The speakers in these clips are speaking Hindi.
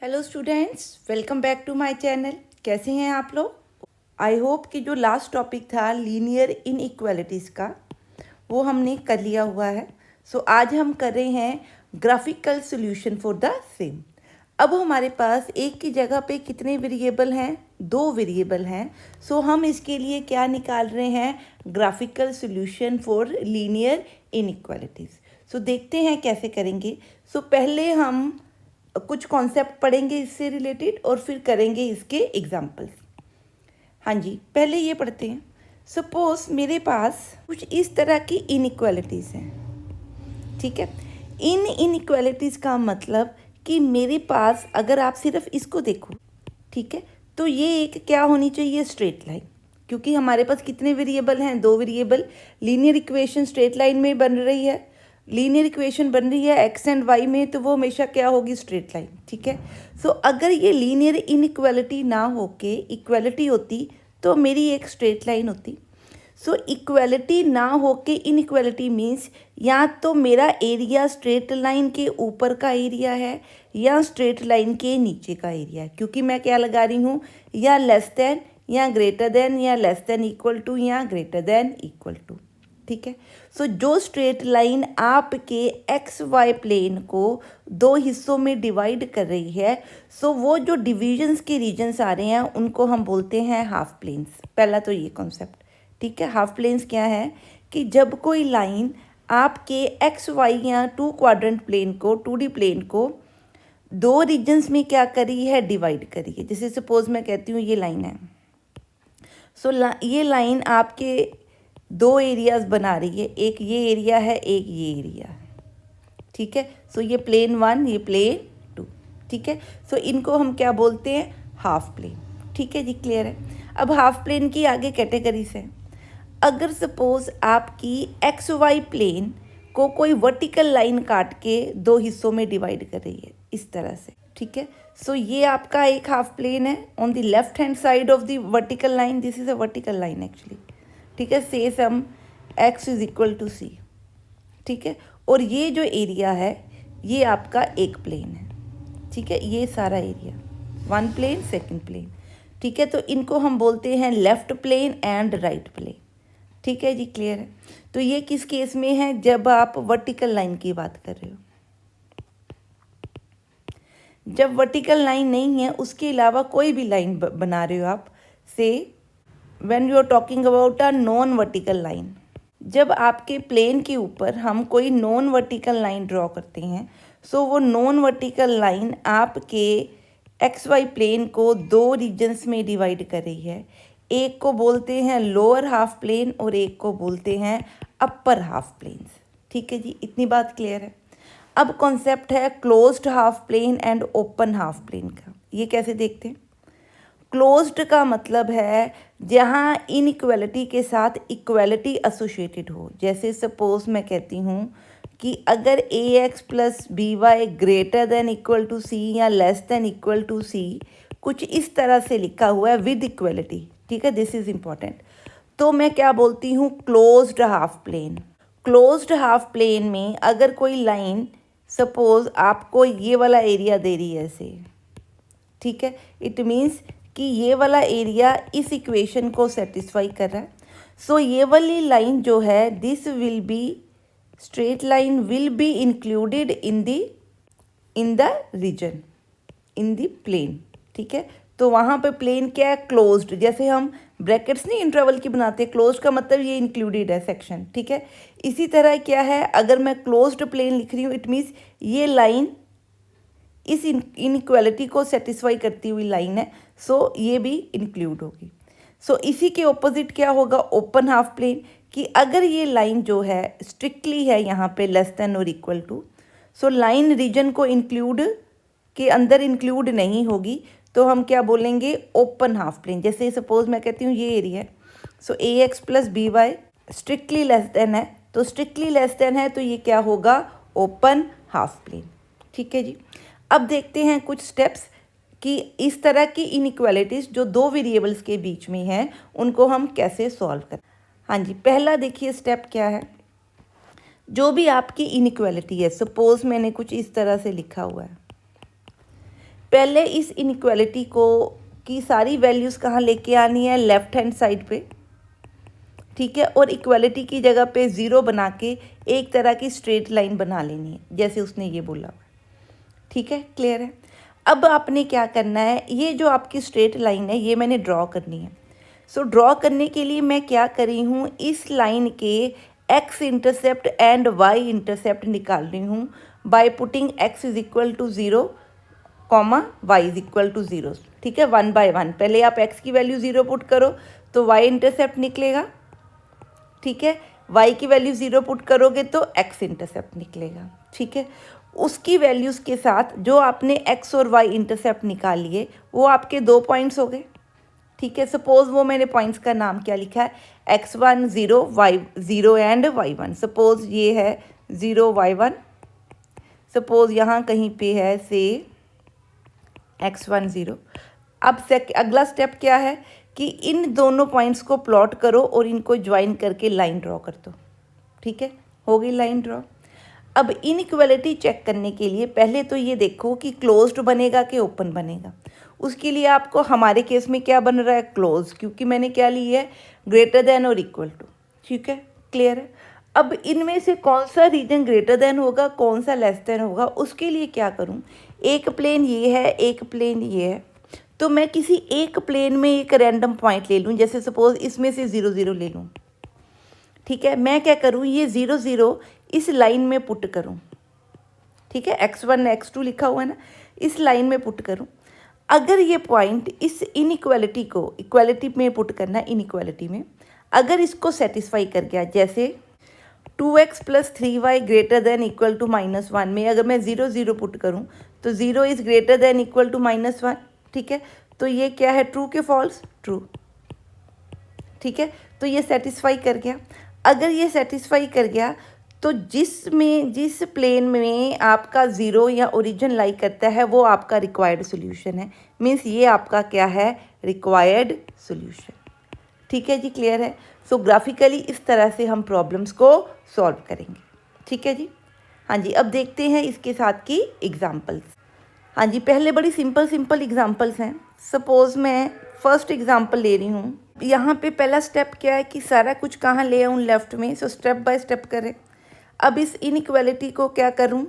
Hello students, welcome back to my channel. कैसे हैं आप लोग? आई होप कि जो लास्ट टॉपिक था लीनियर इनइक्वालिटीज़ का वो हमने कर लिया हुआ है। सो आज हम कर रहे हैं graphical solution for the same. अब हमारे पास एक की जगह पे कितने वेरिएबल हैं? 2 वेरिएबल हैं। सो हम इसके लिए क्या निकाल रहे हैं? Graphical solution for linear inequalities. So देखते हैं कैसे करेंगे। सो पहले हम कुछ कॉन्सेप्ट पढ़ेंगे इससे रिलेटेड और फिर करेंगे इसके एग्जाम्पल्स। हाँ जी, पहले ये पढ़ते हैं। सपोज मेरे पास कुछ इस तरह की इनइक्वालिटीज़ हैं, ठीक है। इन इनइक्वालिटीज़ का मतलब कि मेरे पास अगर आप सिर्फ इसको देखो, ठीक है, तो ये एक क्या होनी चाहिए? Straight line. क्योंकि हमारे पास कितने वेरिएबल हैं? 2 variable. Linear equation straight line में बन रही है। लीनियर इक्वेशन बन रही है एक्स एंड वाई में, तो वो हमेशा क्या होगी? स्ट्रेट लाइन, ठीक है। सो अगर ये लीनियर इनइक्वालिटी ना होके इक्वालिटी होती तो मेरी एक स्ट्रेट लाइन होती। सो इक्वालिटी ना होके इनइक्वालिटी मीन्स या तो मेरा एरिया स्ट्रेट लाइन के ऊपर का एरिया है या स्ट्रेट लाइन के नीचे का एरिया है। क्योंकि मैं क्या लगा रही हूँ? या लेस देन या ग्रेटर देन या लेस देन इक्वल टू या ग्रेटर देन इक्वल टू, ठीक है। सो जो स्ट्रेट लाइन आपके एक्स वाई प्लेन को 2 हिस्सों में डिवाइड कर रही है, सो वो जो डिविजन्स के रीजन्स आ रहे हैं उनको हम बोलते हैं हाफ प्लेन्स। पहला तो ये कॉन्सेप्ट, ठीक है। हाफ प्लेन्स क्या है कि जब कोई लाइन आपके एक्स वाई या 2 क्वाड्रेंट प्लेन को 2D प्लेन को 2 रीजन्स में क्या करी है? डिवाइड करी है। जैसे सपोज मैं कहती हूँ ये लाइन है। सो ये लाइन आपके 2 एरियाज बना रही है। एक ये एरिया है, एक ये एरिया है, ठीक है। सो ये प्लेन 1, ये प्लेन 2, ठीक है। सो इनको हम क्या बोलते हैं? हाफ प्लेन, ठीक है जी, क्लियर है। अब हाफ प्लेन की आगे कैटेगरीज है। अगर सपोज आपकी एक्स वाई प्लेन को कोई वर्टिकल लाइन काट के 2 हिस्सों में डिवाइड कर रही है इस तरह से, ठीक है। सो ये आपका एक हाफ प्लेन है। On the left hand side of the vertical line, this is a vertical line actually, ठीक है। Say some x is equal to c, ठीक है। और ये जो एरिया है ये आपका एक प्लेन है, ठीक है। ये सारा एरिया 1 प्लेन, 2nd प्लेन, ठीक है। तो इनको हम बोलते हैं left plane and right plane, ठीक है जी, क्लियर है। तो ये किस केस में है? जब आप वर्टिकल लाइन की बात कर रहे हो। जब वर्टिकल लाइन नहीं है, उसके अलावा कोई भी लाइन बना रहे हो आप, say when you are talking about a non vertical line, जब आपके प्लेन के ऊपर हम कोई नॉन वर्टिकल लाइन ड्रॉ करते हैं, सो वो नॉन वर्टिकल लाइन आपके एक्स वाई प्लेन को 2 रीजन्स में डिवाइड कर रही है। एक को बोलते हैं लोअर हाफ प्लेन और एक को बोलते हैं अपर हाफ प्लेन्स, ठीक है जी, इतनी बात क्लियर है। अब कॉन्सेप्ट है closed half plane and open half plane का। ये कैसे देखते हैं? क्लोज्ड का मतलब है जहाँ इनइक्वालिटी के साथ इक्वालिटी एसोसिएटेड हो। जैसे सपोज मैं कहती हूँ कि अगर ax plus B Y greater than equal to C या less than equal to C, कुछ इस तरह से लिखा हुआ है विद इक्वालिटी, ठीक है, दिस इज इम्पॉर्टेंट। तो मैं क्या बोलती हूँ? Closed half plane. Closed half plane में अगर कोई लाइन सपोज आपको ये वाला एरिया दे रही है ऐसे, ठीक है, इट मीन्स कि ये वाला एरिया इस इक्वेशन को सेटिस्फाई कर रहा है। सो ये वाली लाइन जो है, this will be straight line will be included in the region, in the plane, ठीक है। तो वहाँ पे प्लेन क्या है? क्लोज्ड। जैसे हम ब्रैकेट्स नहीं इंटरवल की बनाते हैं, क्लोज्ड का मतलब ये इंक्लूडेड है सेक्शन, ठीक है। इसी तरह क्या है, अगर मैं क्लोज्ड प्लेन लिख रही हूँ, इट मीन्स ये लाइन इस इनइक्वालिटी को सेटिस्फाई करती हुई लाइन है, सो ये भी इंक्लूड होगी। सो इसी के ऑपोजिट क्या होगा? ओपन हाफ प्लेन, कि अगर ये लाइन जो है स्ट्रिक्टली है यहाँ पे लेस देन और equal to, so line region को इंक्लूड के अंदर इंक्लूड नहीं होगी, तो हम क्या बोलेंगे? Open half plane. जैसे सपोज मैं कहती हूँ ये एरिया है, so ax plus B y strictly less than है, तो स्ट्रिक्टली लेस देन है तो ये क्या होगा? ओपन हाफ प्लेन, ठीक है जी। अब देखते हैं कुछ स्टेप्स कि इस तरह की इनइक्वालिटीज़ जो 2 वेरिएबल्स के बीच में हैं उनको हम कैसे सॉल्व करें। हाँ जी, पहला देखिए स्टेप क्या है। जो भी आपकी इनइक्वालिटी है, सपोज मैंने कुछ इस तरह से लिखा हुआ है, पहले इस इनइक्वालिटी को की सारी वैल्यूज़ कहाँ लेके आनी है, लेफ़्ट हैंड साइड पे, ठीक है। और इक्वालिटी की जगह पे ज़ीरो बना के एक तरह की स्ट्रेट लाइन बना लेनी है, जैसे उसने ये बोला, ठीक है, क्लियर है। अब आपने क्या करना है, ये जो आपकी स्ट्रेट लाइन है ये मैंने ड्रॉ करनी है। सो ड्रॉ करने के लिए मैं क्या कर रही हूँ, इस लाइन के x intercept and y intercept निकाल रही हूँ by putting x is equal to 0 comma y is equal to 0, ठीक है, 1 बाय 1। पहले आप एक्स की वैल्यू 0 पुट करो तो वाई इंटरसेप्ट निकलेगा, ठीक है। वाई की वैल्यू 0 पुट करोगे तो एक्स इंटरसेप्ट निकलेगा, ठीक है। उसकी वैल्यूज़ के साथ जो आपने एक्स और वाई इंटरसेप्ट निकाल लिए वो आपके 2 पॉइंट्स हो गए, ठीक है। सपोज़ वो मैंने पॉइंट्स का नाम क्या लिखा है, x1 0 y0 and y1। Suppose ये है 0 y1, सपोज़ यहाँ कहीं पे है से x1 0। अब अगला स्टेप क्या है कि इन दोनों पॉइंट्स को प्लॉट करो और इनको ज्वाइन करके लाइन ड्रॉ कर दो, ठीक है, हो गई लाइन ड्रॉ। अब इनइक्वालिटी चेक करने के लिए पहले तो ये देखो कि क्लोज्ड बनेगा कि ओपन बनेगा। उसके लिए आपको हमारे केस में क्या बन रहा है, क्लोज, क्योंकि मैंने क्या ली है, ग्रेटर देन और इक्वल टू, ठीक है, क्लियर है। अब इनमें से कौन सा रीजन ग्रेटर देन होगा, कौन सा लेस देन होगा, उसके लिए क्या करूं, एक प्लेन ये है, एक प्लेन ये है, तो मैं किसी एक प्लेन में एक रैंडम पॉइंट ले लूँ, जैसे सपोज इसमें से 0 0 ले लूँ, ठीक है। मैं क्या करूँ, ये 0 0 इस लाइन में पुट करूँ, ठीक है, x1 x2 लिखा हुआ है ना, इस लाइन में पुट करूँ। अगर ये पॉइंट इस इनइक्वालिटी को इक्वालिटी में पुट करना, इनइक्वालिटी में अगर इसको सेटिस्फाई कर गया, जैसे 2x + 3y greater than equal to -1 में अगर मैं 0 0 पुट करूँ तो 0 is greater than equal to -1, ठीक है। तो ये क्या है, ट्रू के फॉल्स, ट्रू, ठीक है। तो ये सेटिस्फाई कर गया। अगर ये सेटिस्फाई कर गया तो जिस प्लेन में आपका ज़ीरो या ओरिजिन लाई करता है वो आपका रिक्वायर्ड सोल्यूशन है, मीन्स ये आपका क्या है, रिक्वायर्ड सोल्यूशन, ठीक है जी, क्लियर है। सो ग्राफिकली इस तरह से हम प्रॉब्लम्स को सॉल्व करेंगे, ठीक है जी। हाँ जी, अब देखते हैं इसके साथ की एग्जांपल्स। हाँ जी, पहले बड़ी सिंपल एग्जांपल्स हैं। सपोज़ मैं फर्स्ट एग्जांपल ले रही हूँ। यहाँ पे पहला स्टेप क्या है कि सारा कुछ कहाँ ले आऊँ, लेफ़्ट में। सो स्टेप बाय स्टेप करें। अब इस इनइक्वालिटी को क्या करूँ,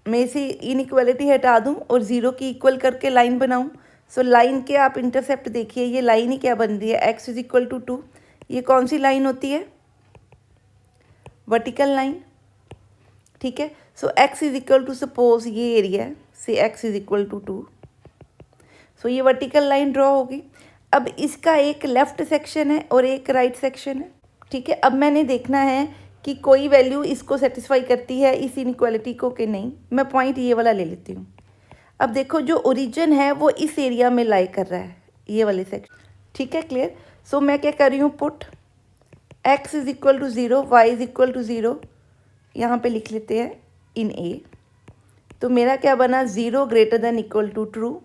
मैं इसे इनइक्वालिटी हटा दूँ और 0 की इक्वल करके लाइन बनाऊँ। सो लाइन के आप इंटरसेप्ट देखिए, ये लाइन ही क्या बन रही है, x = 2। ये कौन सी लाइन होती है, वर्टिकल लाइन, ठीक है। सो x = सपोज ये एरिया है, से x = 2। सो ये वर्टिकल लाइन ड्रॉ होगी। अब इसका एक लेफ़्ट सेक्शन है और एक राइट सेक्शन है, ठीक है। अब मैंने देखना है कि कोई वैल्यू इसको सेटिस्फाई करती है इस इनइक्वालिटी को कि नहीं। मैं पॉइंट ये वाला ले लेती हूँ। अब देखो जो ओरिजिन है वो इस एरिया में लाई कर रहा है, ये वाले सेक्शन, ठीक है, क्लियर। सो मैं क्या कर रही हूँ, पुट x = 0 y = 0 यहाँ पे लिख लेते हैं इन ए। तो मेरा क्या बना, 0 greater than equal to true,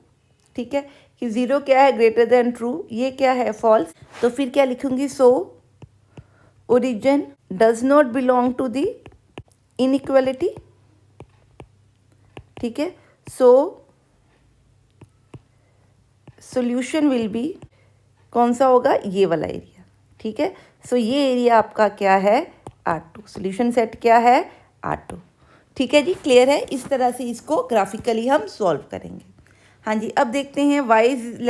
ठीक है, कि 0 क्या है, ग्रेटर देन ट्रू, ये क्या है, फॉल्स। तो फिर क्या लिखूंगी, so origin does not belong to the inequality, ठीक है। सो सॉल्यूशन विल बी, कौन सा होगा, ये वाला एरिया, ठीक है। सो ये एरिया आपका क्या है, R2। सॉल्यूशन सेट क्या है, R2, ठीक है जी, क्लियर है। इस तरह से इसको ग्राफिकली हम सॉल्व करेंगे। हाँ जी, अब देखते हैं y <=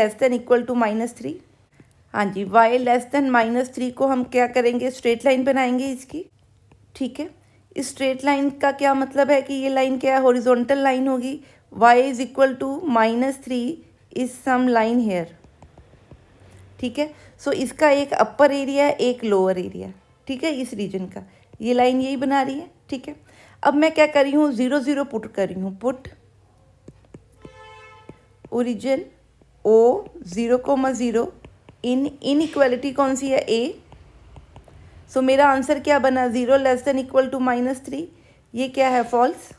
-3। हाँ जी, y <= को हम क्या करेंगे, स्ट्रेट लाइन बनाएंगे इसकी, ठीक है। इस स्ट्रेट लाइन का क्या मतलब है कि ये लाइन क्या है, हॉरिजॉन्टल लाइन होगी। y = -3 is some line here, ठीक है। सो इसका एक अपर एरिया है, एक लोअर एरिया, ठीक है, इस रीजन का। ये लाइन यही बना रही है, ठीक है। अब मैं क्या कर रही हूँ, 0 0 पुट कर रही हूँ, पुट ओरिजिन O 0,0 इन इनइक्वालिटी कौन सी है, A। सो मेरा आंसर क्या बना, 0 <= -3, ये क्या है, फॉल्स,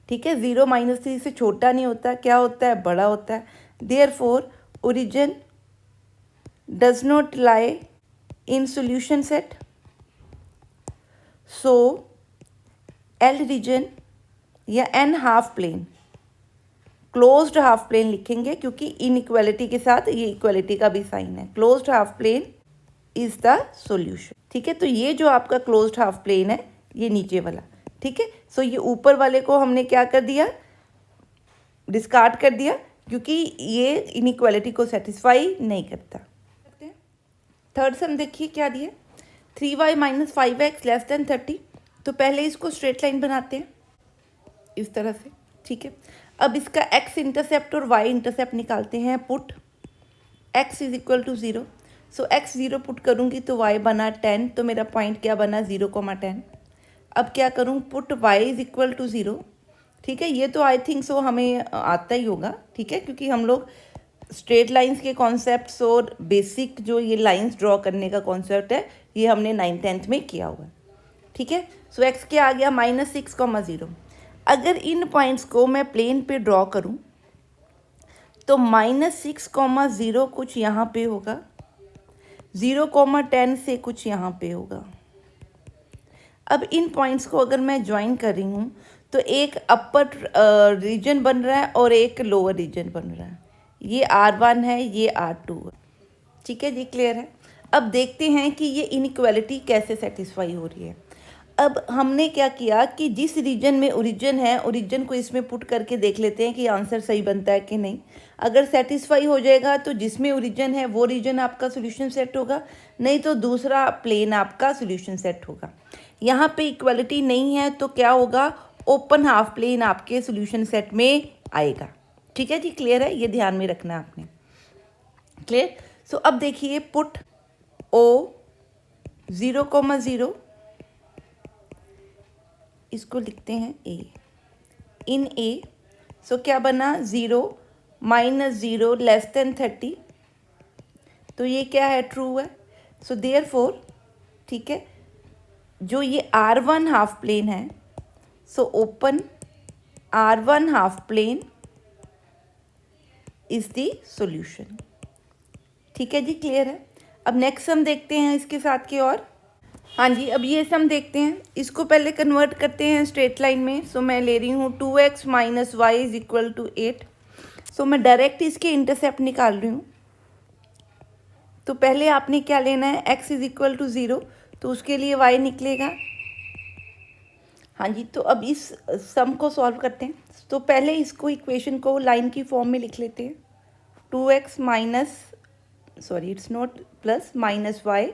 ठीक है। 0 -3 से छोटा नहीं होता, क्या होता है, बड़ा होता है। Therefore origin does not lie in solution set. So L region या an half plane, closed half plane लिखेंगे क्योंकि इनइक्वालिटी के साथ ये इक्वालिटी का भी साइन है। Closed half plane is the solution. ठीक है, तो ये जो आपका क्लोज्ड हाफ प्लेन है ये नीचे वाला। ठीक है, सो ये ऊपर वाले को हमने क्या कर दिया, डिस्कार्ड कर दिया क्योंकि ये इनइक्वालिटी को सेटिस्फाई नहीं करता। थर्ड सम देखिए क्या दिया, 3y minus 5x less than 30। तो पहले इसको स्ट्रेट लाइन बनाते हैं इस तरह से। ठीक है, अब इसका x इंटरसेप्ट और y इंटरसेप्ट निकालते हैं। Put x is equal to 0। So x 0 put करूँगी तो y बना 10, तो मेरा पॉइंट क्या बना 0,10। अब क्या करूँ, put y is equal to 0। ठीक है, ये तो आई थिंक सो हमें आता ही होगा। ठीक है, क्योंकि हम लोग स्ट्रेट लाइंस के कॉन्सेप्ट्स और बेसिक जो ये लाइंस ड्रॉ करने का कॉन्सेप्ट है ये हमने 9th-10th में किया हुआ है। ठीक है, सो x क्या आ गया -6,0। अगर इन पॉइंट्स को मैं प्लेन पे ड्रॉ करूं तो -6,0 कुछ यहाँ पे होगा, 0,10 से कुछ यहाँ पे होगा। अब इन पॉइंट्स को अगर मैं ज्वाइन कर रही हूँ तो एक अपर रीजन बन रहा है और एक लोअर रीजन बन रहा है। ये R1 है, ये R2 है। ठीक है जी, क्लियर है। अब देखते हैं कि ये इनइक्वालिटी कैसे सेटिस्फाई हो रही है। अब हमने क्या किया कि जिस रीजन में ओरिजिन है, ओरिजिन को इसमें पुट करके देख लेते हैं कि आंसर सही बनता है कि नहीं। अगर सेटिस्फाई हो जाएगा तो जिसमें ओरिजिन है वो रीजन आपका सोल्यूशन सेट होगा, नहीं तो दूसरा प्लेन आपका सोल्यूशन सेट होगा। यहाँ पे इक्वालिटी नहीं है तो क्या होगा, ओपन हाफ प्लेन आपके सोल्यूशन सेट में आएगा। ठीक है जी, क्लियर है, ये ध्यान में रखना आपने। क्लियर। सो अब देखिए, पुट O 0,0, इसको लिखते हैं A, इन A। सो क्या बना 0 -0 लेस देन 30। तो ये क्या है, ट्रू है। सो देयरफॉर, ठीक है, जो ये R1 हाफ प्लेन है, so open R1 half plane is the solution. ठीक है जी, क्लियर है। अब नेक्स्ट सम देखते हैं इसके साथ के और। हाँ जी, अब ये सम देखते हैं। इसको पहले कन्वर्ट करते हैं स्ट्रेट लाइन में। सो मैं ले रही हूँ 2x minus y is equal to 8। So मैं डायरेक्ट इसके इंटरसेप्ट निकाल रही हूँ। तो पहले आपने क्या लेना है, x इज इक्वल टू 0, तो उसके लिए y निकलेगा। हाँ जी, तो अब इस सम को सॉल्व करते हैं। तो पहले इसको इक्वेशन को लाइन की फॉर्म में लिख लेते हैं। 2x minus it's not plus minus y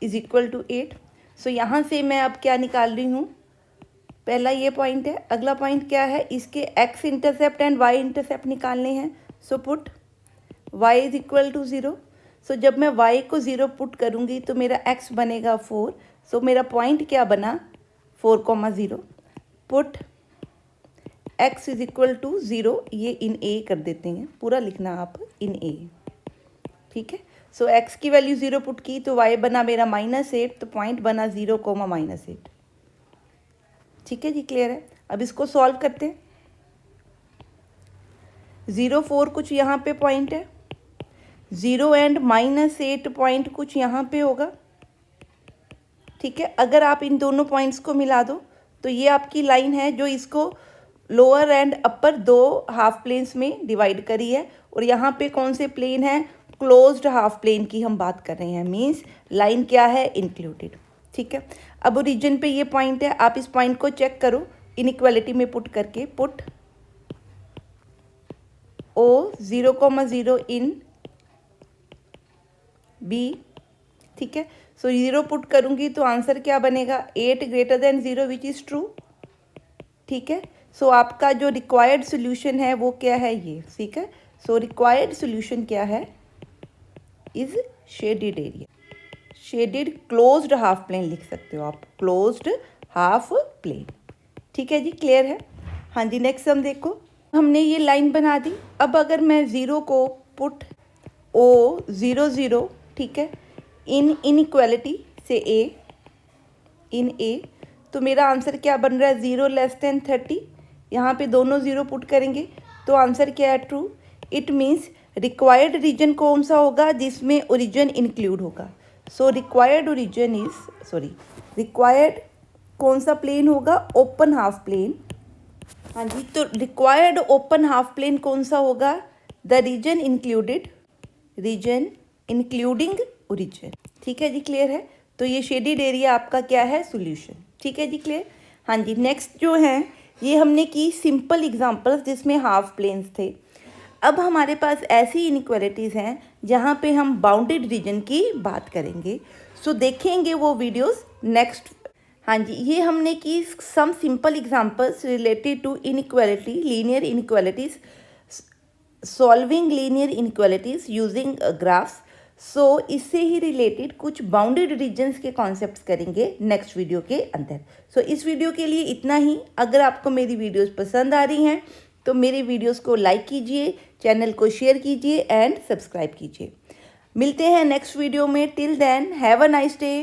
is equal to 8। So यहाँ से मैं अब क्या निकाल रही हूँ, पहला ये पॉइंट है। अगला पॉइंट क्या है, इसके x intercept and y intercept निकालने हैं। So put y is equal to 0। So जब मैं y को 0 पुट करूँगी तो मेरा x बनेगा 4। सो मेरा पॉइंट क्या बना 4,0। Put x is equal to 0, ये इन a कर देते हैं, पूरा लिखना आप इन a। ठीक है, सो x की वैल्यू 0 पुट की तो y बना मेरा -8, तो पॉइंट बना 0, -8। ठीक है जी, क्लियर है। अब इसको सॉल्व करते हैं। 0, 4 कुछ यहाँ पे पॉइंट है, 0 एंड -8 पॉइंट कुछ यहाँ पे होगा। ठीक है, अगर आप इन दोनों पॉइंट्स को मिला दो तो ये आपकी लाइन है जो इसको लोअर एंड अपर दो हाफ प्लेन्स में डिवाइड करी है। और यहाँ पे कौन से प्लेन है, क्लोज्ड हाफ प्लेन की हम बात कर रहे हैं। मीन्स लाइन क्या है, इंक्लूडेड। ठीक है, अब ओरिजिन पे ये पॉइंट है, आप इस पॉइंट को चेक करो इनइक्वालिटी में पुट करके। पुट O 0,0 इन B। ठीक है, सो 0 पुट करूँगी तो आंसर क्या बनेगा, 8 greater than 0 which is true. ठीक है, सो आपका जो रिक्वायर्ड सोल्यूशन है वो क्या है, ये। ठीक है, सो रिक्वायर्ड सोल्यूशन क्या है, is shaded area, shaded closed half plane लिख सकते हो आप, क्लोज्ड हाफ प्लेन। ठीक है जी, क्लियर है। हाँ जी, नेक्स्ट हम देखो, हमने ये लाइन बना दी। अब अगर मैं 0 को पुट O 0, 0, ठीक है, इन इनइक्वालिटी से A, इन A, तो मेरा आंसर क्या बन रहा है, 0 लेस देन 30। यहाँ पे दोनों 0 पुट करेंगे तो आंसर क्या है, true. It means required region कौन सा होगा, जिसमें ओरिजिन इंक्लूड होगा। So required origin is required कौन सा प्लेन होगा, ओपन हाफ प्लेन हाँ जी, तो रिक्वायर्ड ओपन हाफ प्लेन कौन सा होगा? The region including origin. ठीक है जी, क्लियर है। तो ये शेडिड एरिया आपका क्या है? सॉल्यूशन। ठीक है जी, क्लियर। हाँ जी, नेक्स्ट जो है ये हमने की सिंपल एग्जांपल्स जिसमें हाफ प्लेन्स थे। अब हमारे पास ऐसी इनइक्वालिटीज़ हैं जहाँ पे हम बाउंडेड रीजन की बात करेंगे। सो देखेंगे वो वीडियोस नेक्स्ट। हाँ जी, ये हमने की some simple examples related to inequality, linear inequalities, solving linear inequalities using graphs. So इससे ही रिलेटेड कुछ बाउंडेड रीजन्स के कॉन्सेप्ट्स करेंगे नेक्स्ट वीडियो के अंदर। सो इस वीडियो के लिए इतना ही। अगर आपको मेरी वीडियोस पसंद आ रही हैं तो मेरे वीडियोस को लाइक कीजिए, चैनल को शेयर कीजिए एंड सब्सक्राइब कीजिए। मिलते हैं नेक्स्ट वीडियो में। Till then have a nice day.